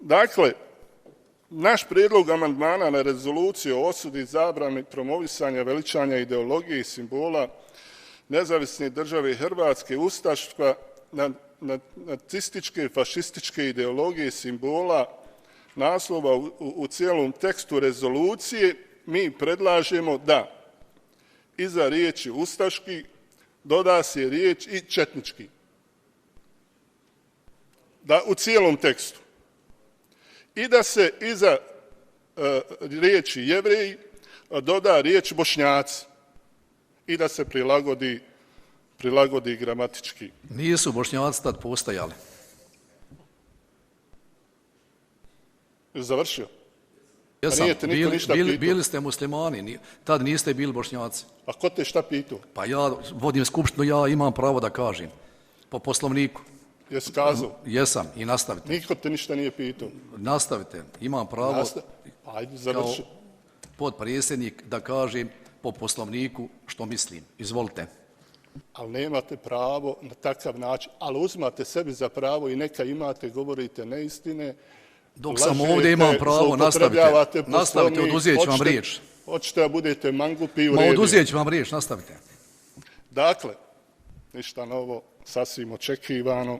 Dakle, naš prijedlog amandmana na rezoluciju o osudi, zabrani, promovisanja, veličanja ideologije i simbola nezavisne države Hrvatske, ustaštva, nacističke, fašističke ideologije i simbola naslova u cijelom tekstu rezolucije, mi predlažemo da iza riječi ustaški doda se riječ i četnički. Da u cijelom tekstu. I da se iza riječi jevreji doda riječ bošnjaci. I da se prilagodi gramatički. Nisu bošnjaci tad postojali. Završio? Jesam, bili ste muslimani, tad niste bili bošnjaci. A ko te šta pitao? Pa ja vodim skupštinu, ja imam pravo da kažem. Po poslovniku. Jesi kazao? Jesam, i nastavite. Niko te ništa nije pitao. Nastavite, imam pravo Ajde, završi. kao potpredsjednik da kažem po poslovniku što mislim. Izvolite. Ali nemate pravo na takav način, ali uzmate sebi za pravo i neka imate, govorite neistine. Dok sam ovdje imam pravo, nastavite, oduzet ću vam riječ. Hoćete da budete mangupi u redu. Ma oduzet ću vam riječ, nastavite. Dakle, ništa novo, sasvim očekivano.